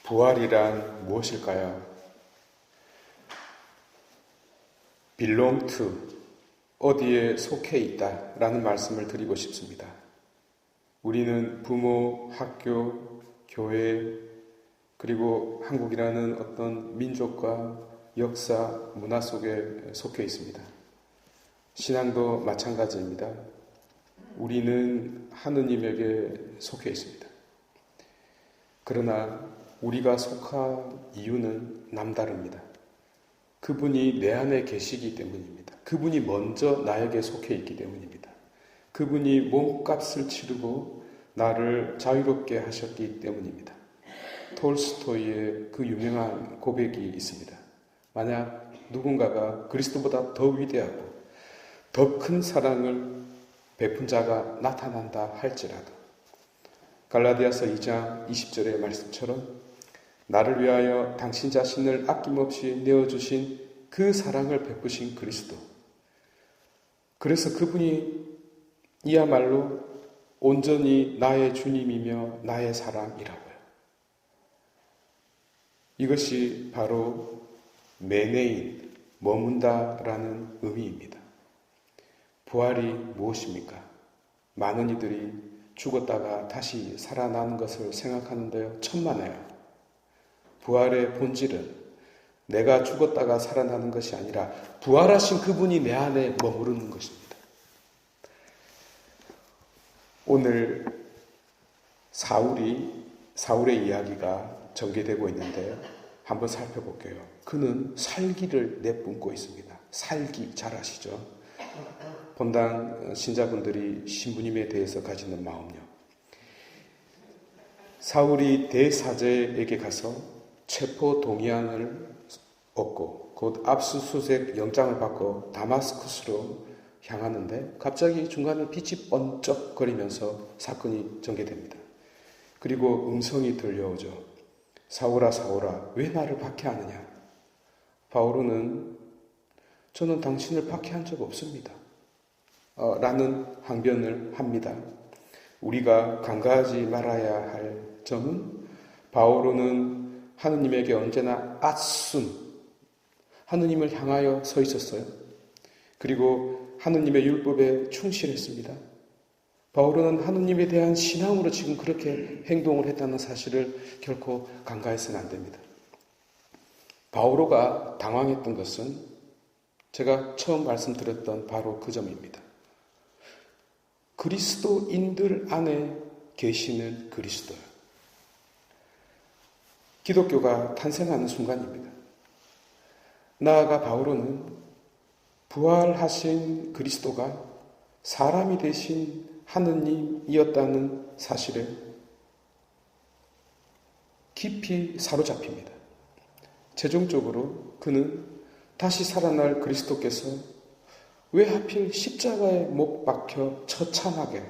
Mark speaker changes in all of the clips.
Speaker 1: 부활이란 무엇일까요? belong to, 어디에 속해 있다 라는 말씀을 드리고 싶습니다. 우리는 부모, 학교, 교회, 그리고 한국이라는 어떤 민족과 역사, 문화 속에 속해 있습니다. 신앙도 마찬가지입니다. 우리는 하느님에게 속해 있습니다. 그러나 우리가 속한 이유는 남다릅니다. 그분이 내 안에 계시기 때문입니다. 그분이 먼저 나에게 속해 있기 때문입니다. 그분이 몸값을 치르고 나를 자유롭게 하셨기 때문입니다. 톨스토이의 그 유명한 고백이 있습니다. 만약 누군가가 그리스도보다 더 위대하고 더 큰 사랑을 베푼 자가 나타난다 할지라도 갈라디아서 2장 20절의 말씀처럼 나를 위하여 당신 자신을 아낌없이 내어주신 그 사랑을 베푸신 그리스도, 그래서 그분이 이야말로 온전히 나의 주님이며 나의 사랑이라고요. 이것이 바로 메네인, 머문다라는 의미입니다. 부활이 무엇입니까? 많은 이들이 죽었다가 다시 살아나는 것을 생각하는데요, 천만에요. 부활의 본질은 내가 죽었다가 살아나는 것이 아니라 부활하신 그분이 내 안에 머무르는 것입니다. 오늘 사울의 이야기가 전개되고 있는데요. 한번 살펴볼게요. 그는 살기를 내뿜고 있습니다. 살기 잘 아시죠? 본당 신자분들이 신부님에 대해서 가지는 마음요. 사울이 대사제에게 가서 체포 동의안을 얻고 곧 압수수색 영장을 받고 다마스쿠스로 향하는데 갑자기 중간에 빛이 번쩍거리면서 사건이 전개됩니다. 그리고 음성이 들려오죠. 사울아 사울아 왜 나를 박해하느냐? 바오로는 저는 당신을 박해한 적 없습니다. 라는 항변을 합니다. 우리가 간과하지 말아야 할 점은 바오로는 하느님에게 언제나 하느님을 향하여 서 있었어요. 그리고 하느님의 율법에 충실했습니다. 바오로는 하느님에 대한 신앙으로 지금 그렇게 행동을 했다는 사실을 결코 간과해서는 안 됩니다. 바오로가 당황했던 것은 제가 처음 말씀드렸던 바로 그 점입니다. 그리스도인들 안에 계시는 그리스도요. 기독교가 탄생하는 순간입니다. 나아가 바오로는 부활하신 그리스도가 사람이 되신 하느님이었다는 사실에 깊이 사로잡힙니다. 최종적으로 그는 다시 살아날 그리스도께서 왜 하필 십자가에 못 박혀 처참하게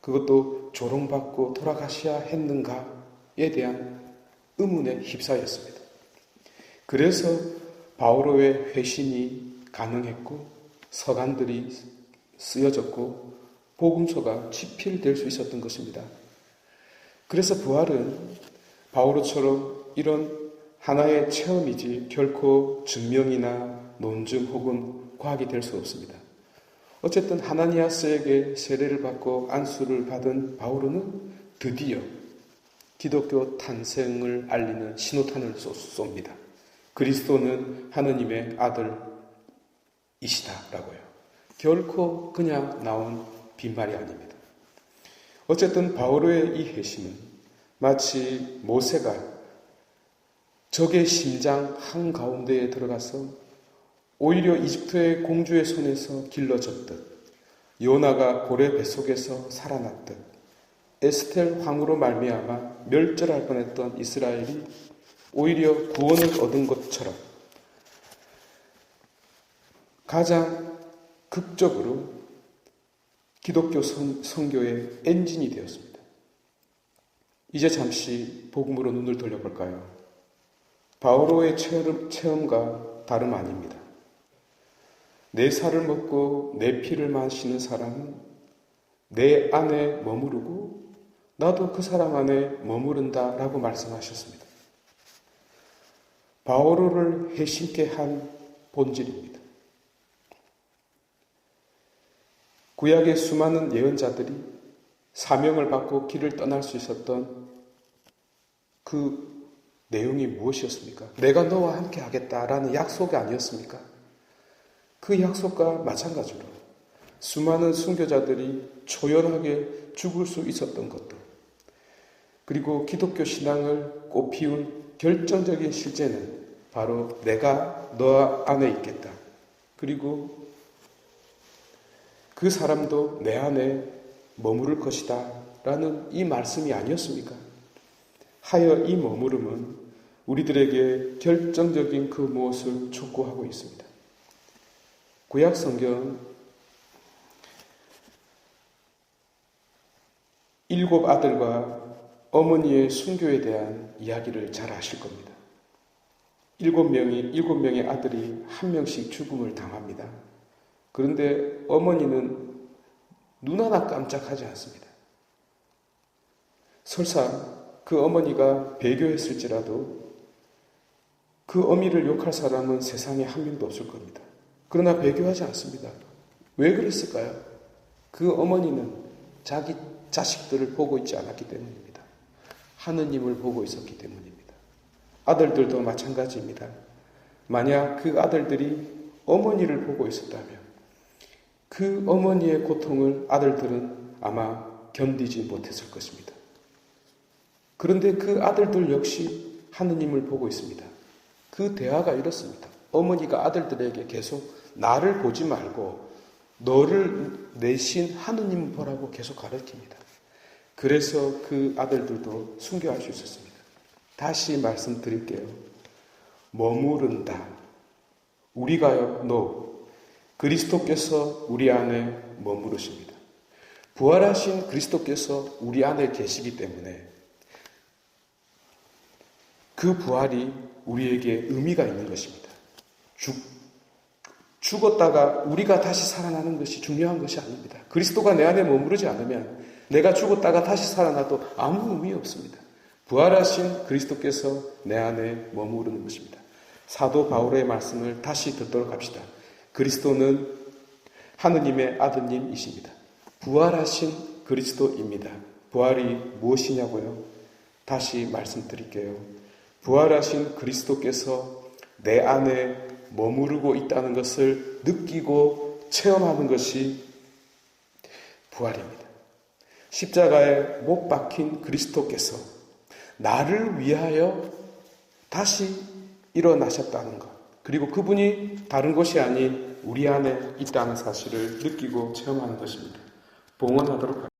Speaker 1: 그것도 조롱받고 돌아가셔야 했는가에 대한 의문에 휩싸였습니다. 그래서 바오로의 회심이 가능했고 서간들이 쓰여졌고 복음서가 집필될 수 있었던 것입니다. 그래서 부활은 바오로처럼 이런 하나의 체험이지 결코 증명이나 논증 혹은 과학이 될 수 없습니다. 어쨌든 하나니아스에게 세례를 받고 안수를 받은 바오로는 드디어 기독교 탄생을 알리는 신호탄을 쏩니다. 그리스도는 하느님의 아들이시다라고요. 결코 그냥 나온 빈말이 아닙니다. 어쨌든 바오로의 이 회심은 마치 모세가 적의 심장 한가운데에 들어가서 오히려 이집트의 공주의 손에서 길러졌듯 요나가 고래 뱃속에서 살아났듯 에스텔 황후로 말미암아 멸절할 뻔했던 이스라엘이 오히려 구원을 얻은 것처럼 가장 극적으로 기독교 선교의 엔진이 되었습니다. 이제 잠시 복음으로 눈을 돌려볼까요? 바오로의 체험과 다름 아닙니다. 내 살을 먹고 내 피를 마시는 사람은 내 안에 머무르고 나도 그 사람 안에 머무른다라고 말씀하셨습니다. 바오로를 해심케 한 본질입니다. 구약의 수많은 예언자들이 사명을 받고 길을 떠날 수 있었던 그 내용이 무엇이었습니까? 내가 너와 함께 하겠다라는 약속이 아니었습니까? 그 약속과 마찬가지로 수많은 순교자들이 초연하게 죽을 수 있었던 것도, 그리고 기독교 신앙을 꽃피운 결정적인 실제는 바로 내가 너 안에 있겠다. 그리고 그 사람도 내 안에 머무를 것이다 라는 이 말씀이 아니었습니까? 하여 이 머무름은 우리들에게 결정적인 그 무엇을 촉구하고 있습니다. 구약 성경 7 아들과 어머니의 순교에 대한 이야기를 잘 아실 겁니다. 7명의 아들이 한 명씩 죽음을 당합니다. 그런데 어머니는 눈 하나 깜짝하지 않습니다. 설사 그 어머니가 배교했을지라도 그 어미를 욕할 사람은 세상에 한 명도 없을 겁니다. 그러나 배교하지 않습니다. 왜 그랬을까요? 그 어머니는 자기 자식들을 보고 있지 않았기 때문입니다. 하느님을 보고 있었기 때문입니다. 아들들도 마찬가지입니다. 만약 그 아들들이 어머니를 보고 있었다면 그 어머니의 고통을 아들들은 아마 견디지 못했을 것입니다. 그런데 그 아들들 역시 하느님을 보고 있습니다. 그 대화가 이렇습니다. 어머니가 아들들에게 계속 나를 보지 말고 너를 내신 하느님을 보라고 계속 가르칩니다. 그래서 그 아들들도 순교할 수 있었습니다. 다시 말씀드릴게요. 머무른다. 우리가요, 그리스도께서 우리 안에 머무르십니다. 부활하신 그리스도께서 우리 안에 계시기 때문에 그 부활이 우리에게 의미가 있는 것입니다. 죽었다가 우리가 다시 살아나는 것이 중요한 것이 아닙니다. 그리스도가 내 안에 머무르지 않으면 내가 죽었다가 다시 살아나도 아무 의미 없습니다. 부활하신 그리스도께서 내 안에 머무르는 것입니다. 사도 바울의 말씀을 다시 듣도록 합시다. 그리스도는 하느님의 아드님이십니다. 부활하신 그리스도입니다. 부활이 무엇이냐고요? 다시 말씀드릴게요. 부활하신 그리스도께서 내 안에 머무르고 있다는 것을 느끼고 체험하는 것이 부활입니다. 십자가에 못 박힌 그리스도께서 나를 위하여 다시 일어나셨다는 것, 그리고 그분이 다른 것이 아닌 우리 안에 있다는 사실을 느끼고 체험하는 것입니다. 봉헌하도록 하겠습니다.